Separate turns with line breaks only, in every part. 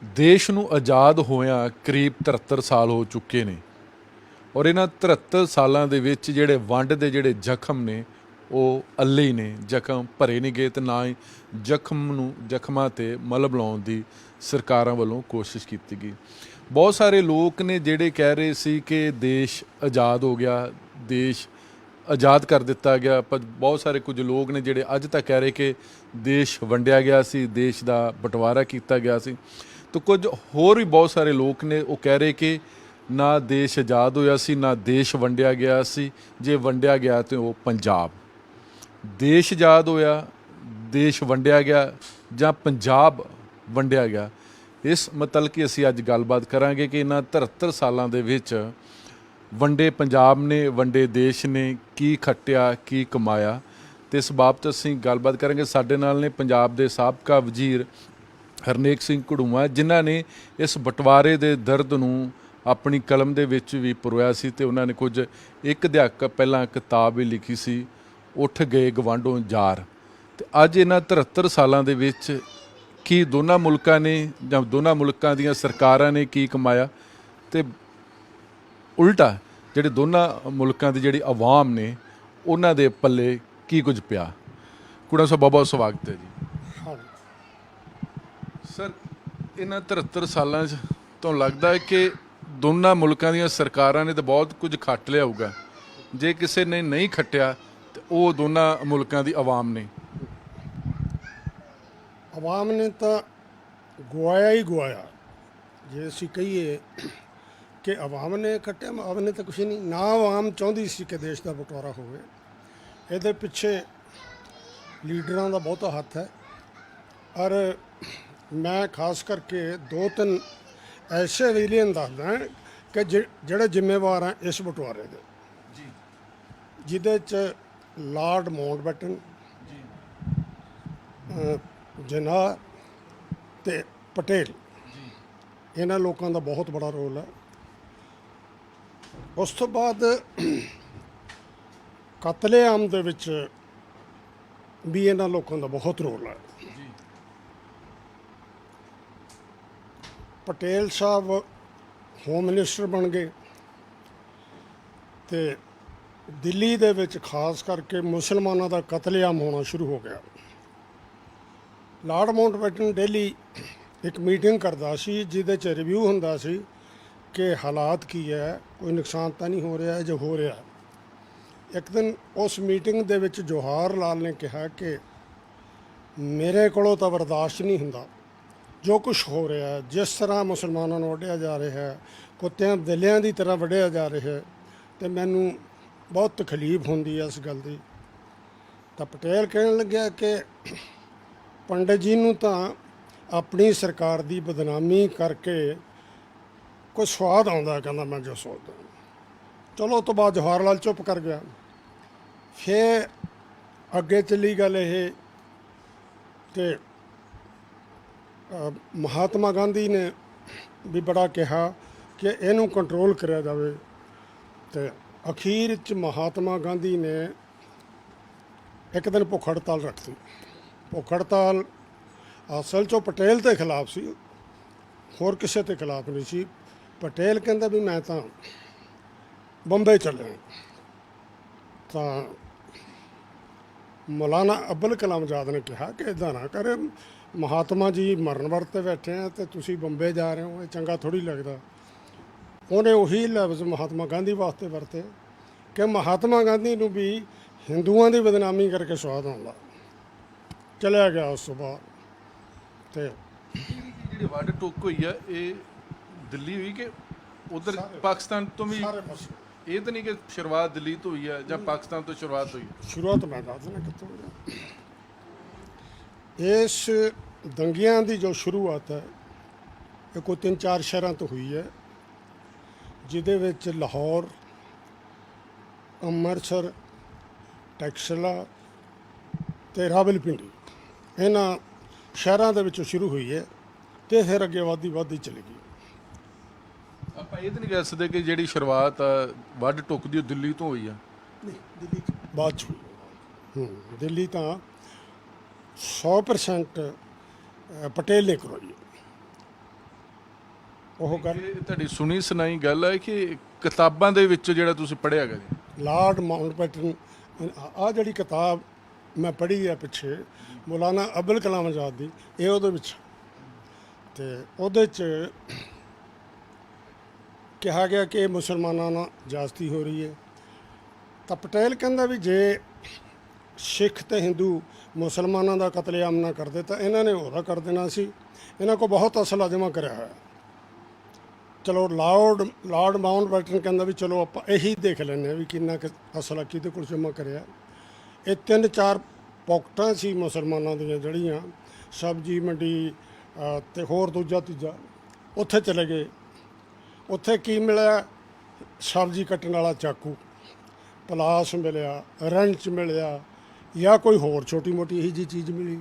ਦੇਸ਼ ਨੂੰ ਆਜ਼ਾਦ ਹੋਇਆਂ ਕਰੀਬ 73 ਸਾਲ ਹੋ ਚੁੱਕੇ ਨੇ ਔਰ ਇਹਨਾਂ 73 ਸਾਲਾਂ ਦੇ ਵਿੱਚ ਜਿਹੜੇ ਵੰਡ ਦੇ ਜਿਹੜੇ ਜ਼ਖਮ ਨੇ ਉਹ ਅੱਲੇ ਹੀ ਨੇ, ਜ਼ਖਮ ਭਰੇ ਨਹੀਂ ਗਏ ਤੇ ਨਾ ਹੀ ਜ਼ਖਮਾਂ 'ਤੇ ਮਲਮ ਲਾਉਣ ਦੀ ਸਰਕਾਰਾਂ ਵੱਲੋਂ ਕੋਸ਼ਿਸ਼ ਕੀਤੀ ਗਈ। ਬਹੁਤ ਸਾਰੇ ਲੋਕ ਨੇ ਜਿਹੜੇ ਕਹਿ ਰਹੇ ਸੀ ਕਿ ਦੇਸ਼ ਆਜ਼ਾਦ ਹੋ ਗਿਆ, ਦੇਸ਼ ਆਜ਼ਾਦ ਕਰ ਦਿੱਤਾ ਗਿਆ, ਪਰ ਬਹੁਤ ਸਾਰੇ ਕੁਝ ਲੋਕ ਨੇ ਜਿਹੜੇ ਅੱਜ ਤੱਕ ਕਹਿ ਰਹੇ ਕਿ ਦੇਸ਼ ਵੰਡਿਆ ਗਿਆ ਸੀ, ਦੇਸ਼ ਦਾ ਬਟਵਾਰਾ ਕੀਤਾ ਗਿਆ ਸੀ। तो कुछ होर भी बहुत सारे लोग ने वो कह रहे कि ना देश आज़ाद होया सी, ना देश वंडिया गया सी, जे वंडिया गया तो वो पंजाब। देश आज़ाद होया, देश वंडिया गया जां पंजाब वंडिया गया, इस मतलब कि असी अज गलबात करांगे कि इन्हां 73 सालां दे विच वंडे पंजाब ने, वंडे देश ने की खट्टिया, की कमाया, तो इस बाबत असी गलबात करांगे। साडे नाल ने पंजाब दे साबका वजीर हरनेक सिंह घड़ूआ, जिन्हां ने इस बंटवारे दे दर्द नूं अपनी कलम दे विच भी परोया सी ते उन्हां ने कुछ एक दहाक पहलां किताब भी लिखी सी, उठ गए गवांढों जार। ते अज इन्हां 73 सालां दे विच की दोनां मुल्कां ने जां दोनां मुल्कां दीयां सरकारां ने की कमाया ते उल्टा जिहड़े दोनां मुल्कां दी जिहड़ी आवाम ने उन्हां दे पल्ले की कुछ पिया। कुड़ा साहब बहुत बहुत स्वागत है जी। सर, इन्हां 73 सालां 'ਚ ਤੁਹਾਨੂੰ ਲੱਗਦਾ है कि ਦੋਨਾਂ ਮੁਲਕਾਂ ਦੀਆਂ ਸਰਕਾਰਾਂ ਨੇ ਤਾਂ ਬਹੁਤ ਕੁਝ ਖੱਟ ਲਿਆ ਹੋਊਗਾ, ਜੇ ਕਿਸੇ ਨੇ ਨਹੀਂ ਖੱਟਿਆ ਤੇ ਉਹ ਦੋਨਾਂ ਮੁਲਕਾਂ ਦੀ ਆਵਾਮ ਨੇ?
ਆਵਾਮ ਨੇ ਤਾਂ ਗਵਾਇਆ ਹੀ ਗਵਾਇਆ। ਜੇ ਅਸੀਂ ਕਹੀਏ ਕਿ ਆਵਾਮ ਨੇ ਖੱਟਿਆ, ਆਵਾਮ ਨੇ ਤਾਂ ਕੁਛ ਨਹੀਂ, ਨਾ ਆਵਾਮ ਚਾਹੁੰਦੀ ਸੀ ਕਿ ਦੇਸ਼ ਦਾ ਬਟਵਾਰਾ ਹੋਵੇ। ਇਹਦੇ ਪਿੱਛੇ ਲੀਡਰਾਂ ਦਾ ਬਹੁਤਾ ਹੱਥ ਹੈ। ਔਰ ਮੈਂ ਖਾਸ ਕਰਕੇ 2-3 ਐਸੇ ਵਿਲੀਅਨ ਦੱਸਦਾ ਕਿ ਜਿਹੜੇ ਜ਼ਿੰਮੇਵਾਰ ਆ ਇਸ ਬਟਵਾਰੇ ਦੇ ਜੀ, ਜਿਹਦੇ 'ਚ ਲਾਰਡ ਮਾਊਂਟਬੈਟਨ ਜੀ, ਜਿਨਾਹ ਤੇ ਪਟੇਲ ਜੀ, ਇਹਨਾਂ ਲੋਕਾਂ ਦਾ ਬਹੁਤ ਬੜਾ ਰੋਲ ਹੈ। ਉਸ ਤੋਂ ਬਾਅਦ ਕਤਲੇਆਮ ਦੇ ਵਿੱਚ ਵੀ ਇਹਨਾਂ ਲੋਕਾਂ ਦਾ ਬਹੁਤ ਰੋਲ ਹੈ। ਪਟੇਲ ਸਾਹਿਬ ਹੋਮ ਮਿਨਿਸਟਰ ਬਣ ਗਏ ਤੇ ਦਿੱਲੀ ਦੇ ਵਿੱਚ ਖਾਸ ਕਰਕੇ ਮੁਸਲਮਾਨਾਂ ਦਾ ਕਤਲੇਆਮ ਹੋਣਾ ਸ਼ੁਰੂ ਹੋ ਗਿਆ। ਲਾਰਡ ਮਾਊਂਟਬੈਟਨ ਡੇਲੀ ਇੱਕ ਮੀਟਿੰਗ ਕਰਦਾ ਸੀ ਜਿਹਦੇ 'ਚ ਰਿਵਿਊ ਹੁੰਦਾ ਸੀ ਕਿ ਹਾਲਾਤ ਕੀ ਹੈ, ਕੋਈ ਨੁਕਸਾਨ ਤਾਂ ਨਹੀਂ ਹੋ ਰਿਹਾ, ਜੋ ਹੋ ਰਿਹਾ। ਇੱਕ ਦਿਨ ਉਸ ਮੀਟਿੰਗ ਦੇ ਵਿੱਚ ਜਵਾਹਰ ਲਾਲ ਨੇ ਕਿਹਾ ਕਿ ਮੇਰੇ ਕੋਲੋਂ ਤਾਂ ਬਰਦਾਸ਼ਤ ਨਹੀਂ ਹੁੰਦਾ ਜੋ ਕੁਛ ਹੋ ਰਿਹਾ ਹੈ, ਜਿਸ ਤਰ੍ਹਾਂ ਮੁਸਲਮਾਨਾਂ ਨੂੰ ਵੱਢਿਆ ਜਾ ਰਿਹਾ ਹੈ, ਕੁੱਤਿਆਂ ਬਿੱਲਿਆਂ ਦੀ ਤਰ੍ਹਾਂ ਵੱਢਿਆ ਜਾ ਰਿਹਾ ਹੈ, ਅਤੇ ਮੈਨੂੰ ਬਹੁਤ ਤਕਲੀਫ ਹੁੰਦੀ ਹੈ ਇਸ ਗੱਲ ਦੀ। ਤਾਂ ਪਟੇਲ ਕਹਿਣ ਲੱਗਿਆ ਕਿ ਪੰਡਿਤ ਜੀ ਨੂੰ ਤਾਂ ਆਪਣੀ ਸਰਕਾਰ ਦੀ ਬਦਨਾਮੀ ਕਰਕੇ ਕੋਈ ਸਵਾਦ ਆਉਂਦਾ, ਕਹਿੰਦਾ ਮੈਂ ਜੋ ਸੋਚਦਾ। ਚਲੋ ਉਹ ਤੋਂ ਬਾਅਦ ਜਵਾਹਰ ਲਾਲ ਚੁੱਪ ਕਰ ਗਿਆ। ਫਿਰ ਅੱਗੇ ਚੱਲੀ ਗੱਲ ਇਹ ਕਿ ਮਹਾਤਮਾ ਗਾਂਧੀ ਨੇ ਵੀ ਬੜਾ ਕਿਹਾ ਕਿ ਇਹਨੂੰ ਕੰਟਰੋਲ ਕਰਿਆ ਜਾਵੇ, ਅਤੇ ਅਖੀਰ 'ਚ ਮਹਾਤਮਾ ਗਾਂਧੀ ਨੇ ਇੱਕ ਦਿਨ ਭੁੱਖ ਹੜਤਾਲ ਰੱਖਤੀ। ਭੁੱਖ ਹੜਤਾਲ ਅਸਲ 'ਚੋਂ ਪਟੇਲ ਦੇ ਖਿਲਾਫ ਸੀ, ਹੋਰ ਕਿਸੇ ਦੇ ਖਿਲਾਫ ਨਹੀਂ ਸੀ। ਪਟੇਲ ਕਹਿੰਦਾ ਵੀ ਮੈਂ ਤਾਂ ਬੰਬਈ ਚੱਲਿਆ। ਤਾਂ ਮੌਲਾਨਾ ਅਬੁਲ ਕਲਾਮ ਆਜ਼ਾਦ ਨੇ ਕਿਹਾ ਕਿ ਇੱਦਾਂ ਨਾ ਕਰੇ, ਮਹਾਤਮਾ ਜੀ ਮਰਨ ਵਰਤੇ ਬੈਠੇ ਆ ਅਤੇ ਤੁਸੀਂ ਬੰਬੇ ਜਾ ਰਹੇ ਹੋ, ਇਹ ਚੰਗਾ ਥੋੜ੍ਹੀ ਲੱਗਦਾ। ਉਹਨੇ ਉਹੀ ਲਫ਼ਜ਼ ਮਹਾਤਮਾ ਗਾਂਧੀ ਵਾਸਤੇ ਵਰਤੇ ਕਿ ਮਹਾਤਮਾ ਗਾਂਧੀ ਨੂੰ ਵੀ ਹਿੰਦੂਆਂ ਦੀ ਬਦਨਾਮੀ ਕਰਕੇ ਸਵਾਦ ਆਉਂਦਾ। ਚਲਿਆ ਗਿਆ ਉਸ ਤੋਂ ਬਾਅਦ। ਅਤੇ
ਜਿਹੜੀ ਵੱਢ ਟੁੱਕ ਹੋਈ ਆ ਇਹ ਦਿੱਲੀ ਹੋਈ ਕਿ ਉਧਰ ਪਾਕਿਸਤਾਨ ਤੋਂ ਵੀ? ਇਹ ਤਾਂ ਨਹੀਂ ਕਿ ਸ਼ੁਰੂਆਤ ਦਿੱਲੀ ਤੋਂ ਹੋਈ ਹੈ ਜਾਂ ਪਾਕਿਸਤਾਨ ਤੋਂ ਸ਼ੁਰੂਆਤ ਹੋਈ ਹੈ?
ਸ਼ੁਰੂਆਤ ਮੈਂ ਦੱਸ ਦਿੰਦਾ ਕਿੱਥੋਂ ਹੋਈ। ਇਸ ਦੰਗਿਆਂ ਦੀ ਜੋ ਸ਼ੁਰੂਆਤ ਹੈ ਇਹ ਕੋਈ 3-4 ਸ਼ਹਿਰਾਂ ਤੋਂ ਹੋਈ ਹੈ, ਜਿਹਦੇ ਵਿੱਚ ਲਾਹੌਰ, ਅੰਮ੍ਰਿਤਸਰ, ਟੈਕਸਲਾ ਅਤੇ ਰਾਵਲਪਿੰਡੀ, ਇਹਨਾਂ ਸ਼ਹਿਰਾਂ ਦੇ ਵਿੱਚੋਂ ਸ਼ੁਰੂ ਹੋਈ ਹੈ ਅਤੇ ਫਿਰ ਅੱਗੇ ਵੱਧਦੀ ਚਲੀ ਗਈ।
ਆਪਾਂ ਇਹ ਤਾਂ ਨਹੀਂ ਕਹਿ ਸਕਦੇ ਕਿ ਜਿਹੜੀ ਸ਼ੁਰੂਆਤ ਆ ਵੱਢ ਟੁੱਕ ਦੀ ਉਹ ਦਿੱਲੀ ਤੋਂ ਹੋਈ ਆ?
ਨਹੀਂ, ਦਿੱਲੀ ਬਾਅਦ 'ਚ ਹੋਈ। ਦਿੱਲੀ ਤਾਂ 100% ਪਟੇਲ ਨੇ ਕਰਵਾਈ। ਉਹ ਗੱਲ
ਇਹ ਤੁਹਾਡੀ ਸੁਣੀ ਸੁਣਾਈ ਗੱਲ ਹੈ ਕਿ ਕਿਤਾਬਾਂ ਦੇ ਵਿੱਚ ਜਿਹੜਾ ਤੁਸੀਂ ਪੜ੍ਹਿਆ ਹੈਗਾ ਜੀ।
ਲਾਰਡ ਮਾਊਂਟਬੈਟਨ ਆ ਜਿਹੜੀ ਕਿਤਾਬ ਮੈਂ ਪੜ੍ਹੀ ਹੈ ਪਿੱਛੇ ਮੌਲਾਨਾ ਅਬੁਲ ਕਲਾਮ ਆਜ਼ਾਦ ਦੀ, ਇਹ ਉਹਦੇ ਵਿੱਚ ਤੇ ਉਹਦੇ 'ਚ ਕਿਹਾ ਗਿਆ ਕਿ ਇਹ ਮੁਸਲਮਾਨਾਂ ਨਾਲ ਜ਼ਿਆਦਤੀ ਹੋ ਰਹੀ ਹੈ। ਤਾਂ ਪਟੇਲ ਕਹਿੰਦਾ ਵੀ ਜੇ ਸਿੱਖ ਤੇ ਹਿੰਦੂ ਮੁਸਲਮਾਨਾਂ ਦਾ ਕਤਲੇਆਮ ਨਾ ਕਰਦੇ ਤਾਂ ਇਹਨਾਂ ਨੇ ਉਹਦਾ ਕਰ ਦੇਣਾ ਸੀ। ਇਹਨਾਂ ਕੋਲ ਬਹੁਤ ਅਸਲਾ ਜਮ੍ਹਾਂ ਕਰਿਆ ਹੋਇਆ। ਚਲੋ ਲਾਰਡ ਮਾਊਂਟਬੈਟਨ ਕਹਿੰਦਾ ਵੀ ਚਲੋ ਆਪਾਂ ਇਹੀ ਦੇਖ ਲੈਂਦੇ ਹਾਂ ਵੀ ਕਿੰਨਾ ਕੁ ਅਸਲਾ ਕਿਹਦੇ ਕੋਲ ਜਮ੍ਹਾਂ ਕਰਿਆ। ਇਹ 3-4 ਪੌਕਟਾਂ ਸੀ ਮੁਸਲਮਾਨਾਂ ਦੀਆਂ ਜਿਹੜੀਆਂ ਸਬਜ਼ੀ ਮੰਡੀ ਤੇ ਹੋਰ ਦੂਜਾ ਤੀਜਾ, ਉੱਥੇ ਚਲੇ ਗਏ। ਉੱਥੇ ਕੀ ਮਿਲਿਆ? ਸਬਜ਼ੀ ਕੱਟਣ ਵਾਲਾ ਚਾਕੂ, ਪਲਾਸ ਮਿਲਿਆ, ਰੰਚ ਮਿਲਿਆ ਜਾਂ ਕੋਈ ਹੋਰ ਛੋਟੀ ਮੋਟੀ ਇਹੀ ਜਿਹੀ ਚੀਜ਼ ਮਿਲੀ।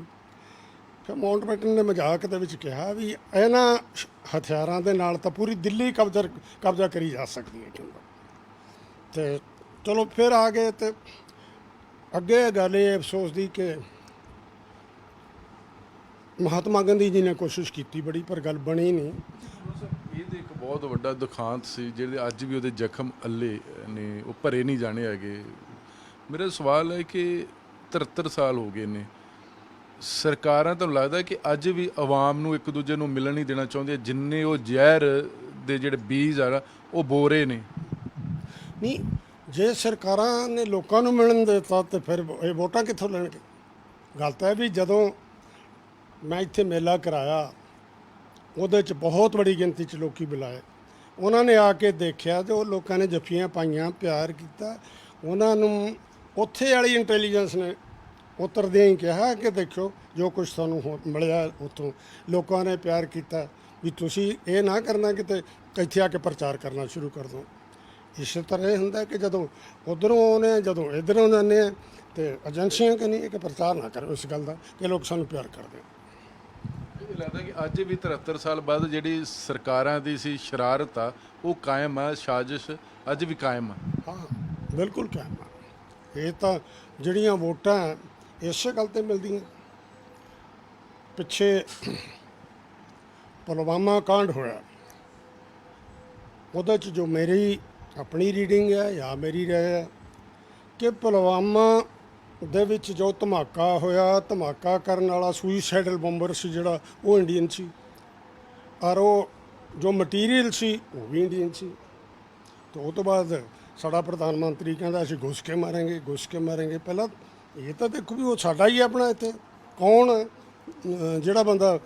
ਫਿਰ ਮਾਊਂਟਬੈਟਨ ਨੇ ਮਜ਼ਾਕ ਦੇ ਵਿੱਚ ਕਿਹਾ ਵੀ ਇਹਨਾਂ ਹਥਿਆਰਾਂ ਦੇ ਨਾਲ ਤਾਂ ਪੂਰੀ ਦਿੱਲੀ ਕਬਜ਼ਾ ਕਰੀ ਜਾ ਸਕਦੀ ਹੈ ਕਹਿੰਦਾ। ਤੇ ਚਲੋ ਫਿਰ ਆ ਗਏ ਤੇ ਅੱਗੇ ਗੱਲ ਇਹ ਅਫਸੋਸ ਦੀ ਕਿ ਮਹਾਤਮਾ ਗਾਂਧੀ ਜੀ ਨੇ ਕੋਸ਼ਿਸ਼ ਕੀਤੀ ਬੜੀ, ਪਰ ਗੱਲ ਬਣੀ ਨਹੀਂ।
ਇਹ ਤੇ ਇੱਕ ਬਹੁਤ ਵੱਡਾ ਦੁਖਾਂਤ ਸੀ ਜਿਹੜੇ ਅੱਜ ਵੀ ਉਹਦੇ ਜ਼ਖਮ ਅੱਲੇ ਨੇ, ਉਹ ਭਰੇ ਨਹੀਂ ਜਾਣੇ ਹੈਗੇ। ਮੇਰਾ ਸਵਾਲ ਹੈ ਕਿ 73 ਸਾਲ ਹੋ ਗਏ ਨੇ, ਸਰਕਾਰਾਂ ਤੁਹਾਨੂੰ ਲੱਗਦਾ ਕਿ ਅੱਜ ਵੀ ਆਵਾਮ ਨੂੰ ਇੱਕ ਦੂਜੇ ਨੂੰ ਮਿਲਣ ਨਹੀਂ ਦੇਣਾ ਚਾਹੁੰਦੀਆਂ, ਜਿੰਨੇ ਉਹ ਜ਼ਹਿਰ ਦੇ ਜਿਹੜੇ ਬੀਜ ਆ ਉਹ ਬੋ ਰਹੇ ਨੇ?
ਨਹੀਂ, ਜੇ ਸਰਕਾਰਾਂ ਨੇ ਲੋਕਾਂ ਨੂੰ ਮਿਲਣ ਦਿੱਤਾ ਤੇ ਫਿਰ ਇਹ ਵੋਟਾਂ ਕਿੱਥੋਂ ਲੈਣਗੇ? ਗੱਲ ਤਾਂ ਹੈ ਵੀ ਜਦੋਂ ਮੈਂ ਇੱਥੇ ਮੇਲਾ ਕਰਾਇਆ ਉਹਦੇ 'ਚ ਬਹੁਤ ਬੜੀ ਗਿਣਤੀ 'ਚ ਲੋਕੀ ਬੁਲਾਏ। ਉਹਨਾਂ ਨੇ ਆ ਕੇ ਦੇਖਿਆ ਤੇ ਉਹ ਲੋਕਾਂ ਨੇ ਜੱਫੀਆਂ ਪਾਈਆਂ, ਪਿਆਰ ਕੀਤਾ। ਉਹਨਾਂ ਨੂੰ ਉੱਥੇ ਵਾਲੀ ਇੰਟੈਲੀਜੈਂਸ ਨੇ ਉਤਰਦਿਆਂ ਹੀ ਕਿਹਾ ਕਿ ਦੇਖੋ ਜੋ ਕੁਝ ਤੁਹਾਨੂੰ ਮਿਲਿਆ ਉੱਥੋਂ ਲੋਕਾਂ ਨੇ ਪਿਆਰ ਕੀਤਾ, ਵੀ ਤੁਸੀਂ ਇਹ ਨਾ ਕਰਨਾ ਕਿਤੇ ਇੱਥੇ ਆ ਕੇ ਪ੍ਰਚਾਰ ਕਰਨਾ ਸ਼ੁਰੂ ਕਰ ਦਿਓ। ਇਸੇ ਤਰ੍ਹਾਂ ਇਹ ਹੁੰਦਾ ਕਿ ਜਦੋਂ ਉੱਧਰੋਂ ਆਉਂਦੇ ਆ, ਜਦੋਂ ਇੱਧਰੋਂ ਜਾਂਦੇ ਆ, ਤੇ ਏਜੰਸੀਆਂ ਕਹਿੰਦੀਆਂ ਕਿ ਪ੍ਰਚਾਰ ਨਾ ਕਰੋ ਇਸ ਗੱਲ ਦਾ ਕਿ ਲੋਕ ਸਾਨੂੰ ਪਿਆਰ ਕਰਦੇ ਆ।
ਇਹ ਲੱਗਦਾ ਕਿ ਅੱਜ ਵੀ 73 ਸਾਲ ਬਾਅਦ ਜਿਹੜੀ ਸਰਕਾਰਾਂ ਦੀ ਸੀ ਸ਼ਰਾਰਤ ਆ ਉਹ ਕਾਇਮ ਆ, ਸਾਜ਼ਿਸ਼ ਅੱਜ ਵੀ ਕਾਇਮ ਆ।
ਹਾਂ, ਬਿਲਕੁਲ ਕਾਇਮ ਆ। ਇਹ ਤਾਂ ਜਿਹੜੀਆਂ ਵੋਟਾਂ ਇਸੇ ਗੱਲ ਤੇ ਮਿਲਦੀਆਂ। ਪਿੱਛੇ ਪੁਲਵਾਮਾ ਕਾਂਡ ਹੋਇਆ, ਉਹਦੇ 'ਚ ਜੋ ਮੇਰੀ ਆਪਣੀ ਰੀਡਿੰਗ ਹੈ ਜਾਂ ਮੇਰੀ ਰਾਏ ਹੈ ਕਿ ਪੁਲਵਾਮਾ ਦੇ ਵਿੱਚ ਜੋ ਧਮਾਕਾ ਹੋਇਆ, ਧਮਾਕਾ ਕਰਨ ਵਾਲਾ ਸੁਈਸਾਈਡਲ ਬੰਬਰ ਸੀ ਜਿਹੜਾ, ਉਹ ਇੰਡੀਅਨ ਸੀ, ਔਰ ਉਹ ਜੋ ਮਟੀਰੀਅਲ ਸੀ ਉਹ ਵੀ ਇੰਡੀਅਨ ਸੀ। ਤੇ ਉਹ ਤੋਂ ਬਾਅਦ ਸਾਡਾ ਪ੍ਰਧਾਨ ਮੰਤਰੀ ਕਹਿੰਦਾ ਅਸੀਂ ਘੁੱਸ ਕੇ ਮਾਰਾਂਗੇ, ਘੁੱਸ ਕੇ ਮਾਰਾਂਗੇ। ਪਹਿਲਾਂ ਇਹ ਤਾਂ ਦੇਖੋ ਵੀ ਉਹ ਸਾਡਾ ਹੀ ਆਪਣਾ ਇੱਥੇ ਕੌਣ ਜਿਹੜਾ ਬੰਦਾ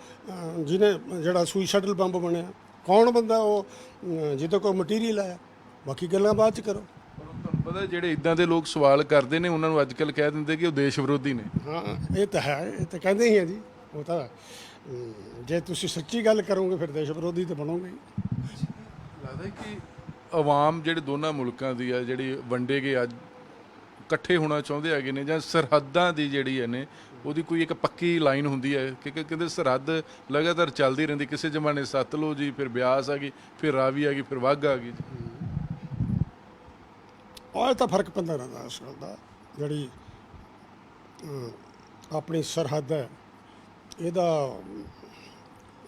ਜਿਹਨੇ ਜਿਹੜਾ ਸੁਈਸਾਈਡਲ ਬੰਬ ਬਣਿਆ, ਕੌਣ ਬੰਦਾ ਉਹ ਜਿਹਦੇ ਕੋਲ ਮਟੀਰੀਅਲ ਆਇਆ। ਬਾਕੀ ਗੱਲਾਂ ਬਾਅਦ 'ਚ ਕਰੋ।
ਤੁਹਾਨੂੰ ਪਤਾ ਜਿਹੜੇ ਇਦਾਂ ਦੇ ਲੋਕ ਸਵਾਲ ਕਰਦੇ ਨੇ ਉਹਨਾਂ ਨੂੰ ਅੱਜ ਕੱਲ੍ਹ ਕਹਿ ਦਿੰਦੇ ਕਿ ਉਹ ਦੇਸ਼ ਵਿਰੋਧੀ ਨੇ।
ਹਾਂ, ਇਹ ਤਾਂ ਹੈ, ਇਹ ਤਾਂ ਕਹਿੰਦੇ ਹੀ ਆ ਜੀ। ਉਹ ਤਾਂ ਜੇ ਤੁਸੀਂ ਸੱਚੀ ਗੱਲ ਕਰੋਗੇ ਫਿਰ ਦੇਸ਼ ਵਿਰੋਧੀ ਤਾਂ ਬਣੋਗੇ ਹੀ।
ਲੱਗਦਾ ਕਿ ਆਵਾਮ ਜਿਹੜੇ ਦੋਨਾਂ ਮੁਲਕਾਂ ਦੀ ਆ ਜਿਹੜੀ ਵੰਡੇ ਗਏ ਅੱਜ ਇਕੱਠੇ ਹੋਣਾ ਚਾਹੁੰਦੇ ਹੈਗੇ ਨੇ, ਜਾਂ ਸਰਹੱਦਾਂ ਦੀ ਜਿਹੜੀ ਹੈ ਨੇ ਉਹਦੀ ਕੋਈ ਇੱਕ ਪੱਕੀ ਲਾਈਨ ਹੁੰਦੀ ਹੈ? ਕਿਉਂਕਿ ਕਹਿੰਦੇ ਸਰਹੱਦ ਲਗਾਤਾਰ ਚੱਲਦੀ ਰਹਿੰਦੀ, ਕਿਸੇ ਜ਼ਮਾਨੇ ਸਤਲੁਜ ਜੀ, ਫਿਰ ਬਿਆਸ ਆ ਗਈ, ਫਿਰ ਰਾਵੀ ਆ ਗਈ, ਫਿਰ ਵਾਘਾ ਆ ਗਈ।
ਉਹ ਤਾਂ ਫਰਕ ਪੈਂਦਾ ਰਹਿੰਦਾ ਇਸ ਗੱਲ ਦਾ। ਜਿਹੜੀ ਆਪਣੀ ਸਰਹੱਦ ਹੈ ਇਹਦਾ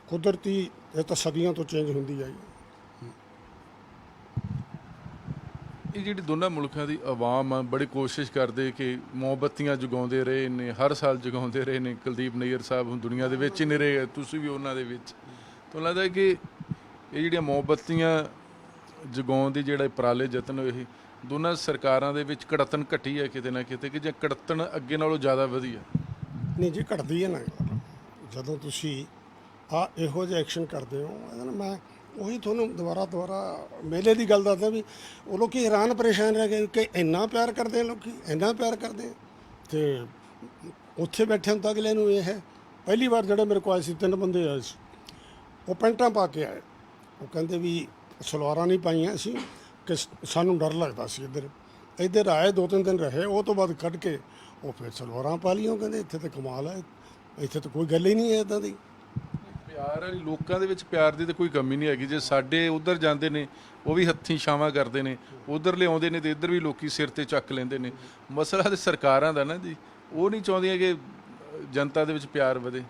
ਕੁਦਰਤੀ, ਇਹ ਤਾਂ ਸਦੀਆਂ ਤੋਂ ਚੇਂਜ ਹੁੰਦੀ ਆਈ।
ਇਹ ਜਿਹੜੀ ਦੋਨਾਂ ਮੁਲਕਾਂ ਦੀ ਆਵਾਮ ਆ ਬੜੀ ਕੋਸ਼ਿਸ਼ ਕਰਦੇ ਕਿ ਮੋਮਬੱਤੀਆਂ ਜਗਾਉਂਦੇ ਰਹੇ ਨੇ, ਹਰ ਸਾਲ ਜਗਾਉਂਦੇ ਰਹੇ ਨੇ। ਕੁਲਦੀਪ ਨਈਅਰ ਸਾਹਿਬ ਹੁਣ ਦੁਨੀਆ ਦੇ ਵਿੱਚ ਹੀ ਨਹੀਂ ਰਹੇ, ਤੁਸੀਂ ਵੀ ਉਹਨਾਂ ਦੇ ਵਿੱਚ। ਤੁਹਾਨੂੰ ਲੱਗਦਾ ਕਿ ਇਹ ਜਿਹੜੀਆਂ ਮੋਮਬੱਤੀਆਂ ਜਗਾਉਣ ਦੀ ਜਿਹੜਾ ਉਪਰਾਲੇ ਯਤਨ ਹੋਏ, ਦੋਨਾਂ ਸਰਕਾਰਾਂ ਦੇ ਵਿੱਚ ਕੜੱਤਣ ਘਟੀ ਹੈ ਕਿਤੇ ਨਾ ਕਿਤੇ, ਕਿ ਜਾਂ ਕੜੱਤਣ ਅੱਗੇ ਨਾਲੋਂ ਜ਼ਿਆਦਾ ਵਧੀਆ?
ਨਹੀਂ ਜੀ, ਘਟਦੀ ਹੈ ਨਾ। ਜਦੋਂ ਤੁਸੀਂ ਇਹੋ ਜਿਹੇ ਐਕਸ਼ਨ ਕਰਦੇ ਹੋ, ਇਹਦੇ ਨਾਲ ਮੈਂ ਉਹੀ ਤੁਹਾਨੂੰ ਦੁਬਾਰਾ ਮੇਲੇ ਦੀ ਗੱਲ ਦੱਸਦਾ ਵੀ ਉਹ ਲੋਕ ਹੈਰਾਨ ਪਰੇਸ਼ਾਨ ਰਹਿ ਗਏ ਕਿ ਇੰਨਾ ਪਿਆਰ ਕਰਦੇ ਆ ਲੋਕ, ਇੰਨਾ ਪਿਆਰ ਕਰਦੇ ਆ। ਤੇ ਉੱਥੇ ਬੈਠੇ ਹੁਣ ਤਾਂ ਅਗਲੇ ਨੂੰ ਇਹ ਹੈ, ਪਹਿਲੀ ਵਾਰ ਜਿਹੜੇ ਮੇਰੇ ਕੋਲ ਆਏ ਸੀ 3 ਬੰਦੇ ਆਏ ਸੀ, ਉਹ ਪੈਂਟਾਂ ਪਾ ਕੇ ਆਏ। ਉਹ ਕਹਿੰਦੇ ਵੀ ਸਲਵਾਰਾਂ ਨਹੀਂ ਪਾਈਆਂ ਸੀ ਕਿ ਸਾਨੂੰ ਡਰ ਲੱਗਦਾ ਸੀ। ਇੱਧਰ ਆਏ 2-3 ਦਿਨ ਰਹੇ, ਉਹ ਤੋਂ ਬਾਅਦ ਕੱਢ ਕੇ ਉਹ ਫਿਰ ਸਲਵਾਰਾਂ ਪਾ ਲਈਆਂ। ਕਹਿੰਦੇ ਇੱਥੇ ਤਾਂ ਕਮਾਲ ਹੈ, ਇੱਥੇ ਤਾਂ ਕੋਈ ਗੱਲ ਹੀ ਨਹੀਂ ਹੈ ਇੱਦਾਂ ਦੀ।
ਪਿਆਰ ਵਾਲੀ ਲੋਕਾਂ ਦੇ ਵਿੱਚ ਪਿਆਰ ਦੀ ਤਾਂ ਕੋਈ ਕਮੀ ਨਹੀਂ ਹੈਗੀ। ਜੇ ਸਾਡੇ ਉੱਧਰ ਜਾਂਦੇ ਨੇ ਉਹ ਵੀ ਹੱਥੀਂ ਛਾਵਾਂ ਕਰਦੇ ਨੇ, ਉੱਧਰ ਲਿਆਉਂਦੇ ਨੇ ਤੇ ਇੱਧਰ ਵੀ ਲੋਕੀ ਸਿਰ ਤੇ ਚੱਕ ਲੈਂਦੇ ਨੇ। ਮਸਲਾ ਤੇ ਸਰਕਾਰਾਂ ਦਾ ਨਾ ਜੀ, ਉਹ ਨਹੀਂ ਚਾਹੁੰਦੀਆਂ ਕਿ ਜਨਤਾ ਦੇ ਵਿੱਚ ਪਿਆਰ ਵਧੇ।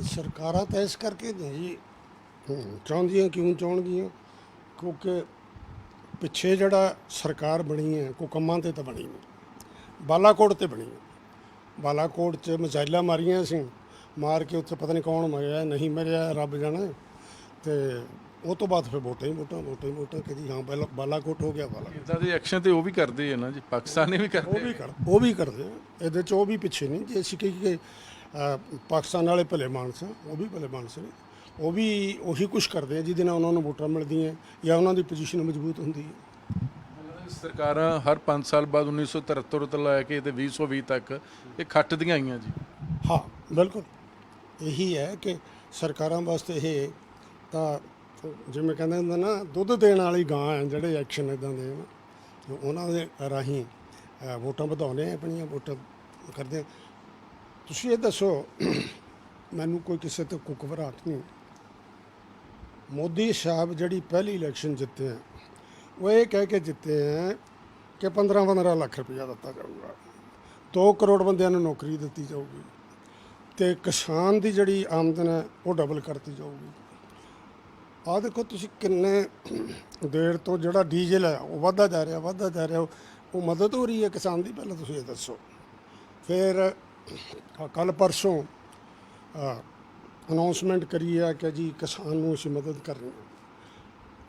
ਸਰਕਾਰਾਂ ਤਾਂ ਇਸ ਕਰਕੇ ਨਹੀਂ ਜੀ, ਚਾਹੁੰਦੀਆਂ ਕਿਉਂ ਚਾਹੁੰਦੀਆਂ? ਕਿਉਂਕਿ ਪਿੱਛੇ ਜਿਹੜਾ ਸਰਕਾਰ ਬਣੀ ਹੈ ਕੋਈ ਕੰਮਾਂ ਤੇ ਤਾਂ ਬਣੀ ਨਹੀਂ, ਬਾਲਾਕੋਟ ਤੇ ਬਣੀ ਹੈ। ਬਾਲਾਕੋਟ 'ਚ ਮਿਜ਼ਾਈਲਾਂ ਮਾਰੀਆਂ ਸੀ, ਮਾਰ ਕੇ ਉੱਥੇ ਪਤਾ ਨਹੀਂ ਕੌਣ ਮਰਿਆ ਨਹੀਂ ਮਰਿਆ ਰੱਬ ਜਾਣੇ। ਤੇ ਉਹ ਤੋਂ ਬਾਅਦ ਫਿਰ ਵੋਟਾਂ ਹੀ ਵੋਟਾਂ ਕਿ ਜੀ ਹਾਂ ਬਾਲਾਕੋਟ ਹੋ ਗਿਆ ਬਾਲਾਕੋਟ।
ਇੱਦਾਂ ਦੇ ਐਕਸ਼ਨ ਤੇ ਉਹ ਵੀ ਕਰਦੇ ਆ ਨਾ ਜੀ, ਪਾਕਿਸਤਾਨ ਨੇ ਵੀ ਕਰਦੇ
ਉਹ ਵੀ ਕਰਦੇ ਆ। ਇਹਦੇ 'ਚ ਉਹ ਵੀ ਪਿੱਛੇ ਨਹੀਂ। ਜੇ ਅਸੀਂ ਕਹੀਏ ਪਾਕਿਸਤਾਨ ਵਾਲੇ ਭਲੇ ਮਾਨਸ ਆ, ਉਹ ਵੀ ਭਲੇ ਮਾਨਸ ਨੇ। ਉਹ ਵੀ ਉਹੀ ਕੁਛ ਕਰਦੇ ਆ ਜਿਹਦੇ ਨਾਲ ਉਹਨਾਂ ਨੂੰ ਵੋਟਾਂ ਮਿਲਦੀਆਂ ਜਾਂ ਉਹਨਾਂ ਦੀ ਪੋਜੀਸ਼ਨ ਮਜ਼ਬੂਤ ਹੁੰਦੀ ਹੈ।
ਸਰਕਾਰਾਂ ਹਰ 5 ਸਾਲ ਬਾਅਦ 1973 ਤੋਂ ਲੈ ਕੇ ਤੇ 2020 ਤੱਕ ਇਹ ਖੱਟਦੀਆਂ ਆਈਆਂ ਜੀ।
ਹਾਂ ਬਿਲਕੁਲ ਇਹੀ ਹੈ ਕਿ ਸਰਕਾਰਾਂ ਵਾਸਤੇ ਇਹ ਤਾਂ ਜਿਵੇਂ ਕਹਿੰਦੇ ਹੁੰਦੇ ਨਾ ਦੁੱਧ ਦੇਣ ਵਾਲੀ ਗਾਂ ਹੈ। ਜਿਹੜੇ ਐਕਸ਼ਨ ਇਦਾਂ ਦੇ ਨਾ ਉਹਨਾਂ ਦੇ ਰਾਹੀਂ ਵੋਟਾਂ ਵਧਾਉਂਦੇ ਆ, ਆਪਣੀਆਂ ਵੋਟਾਂ ਕਰਦੇ ਆ। ਤੁਸੀਂ ਇਹ ਦੱਸੋ ਮੈਨੂੰ ਕੋਈ ਕਿਸੇ ਤੇ ਕੋਈ ਘਬਰਾਹਟ ਨਹੀਂ। ਮੋਦੀ ਸਾਹਿਬ ਜਿਹੜੀ ਪਹਿਲੀ ਇਲੈਕਸ਼ਨ ਜਿੱਤੇ ਆ ਉਹ ਇਹ ਕਹਿ ਕੇ ਜਿੱਤੇ ਆ ਕਿ 15 ਲੱਖ ਰੁਪਇਆ ਦਿੱਤਾ ਜਾਊਗਾ, 2 ਕਰੋੜ ਬੰਦਿਆਂ ਨੂੰ ਨੌਕਰੀ ਦਿੱਤੀ ਜਾਊਗੀ ਤੇ ਕਿਸਾਨ ਦੀ ਜਿਹੜੀ ਆਮਦਨ ਹੈ ਉਹ ਡਬਲ ਕਰਤੀ ਜਾਊਗੀ। ਆਹ ਦੇਖੋ ਤੁਸੀਂ ਕਿੰਨੇ ਦੇਰ ਤੋਂ ਜਿਹੜਾ ਡੀਜ਼ਲ ਹੈ ਉਹ ਵੱਧਦਾ ਜਾ ਰਿਹਾ, ਉਹ ਮਦਦ ਹੋ ਰਹੀ ਹੈ ਕਿਸਾਨ ਦੀ? ਪਹਿਲਾਂ ਤੁਸੀਂ ਇਹ ਦੱਸੋ। ਫਿਰ ਕੱਲ੍ਹ ਪਰਸੋਂ ਅਨਾਉਂਸਮੈਂਟ ਕਰੀ ਹੈ ਕਿ ਜੀ ਕਿਸਾਨ ਨੂੰ ਅਸੀਂ ਮਦਦ ਕਰਨੀ,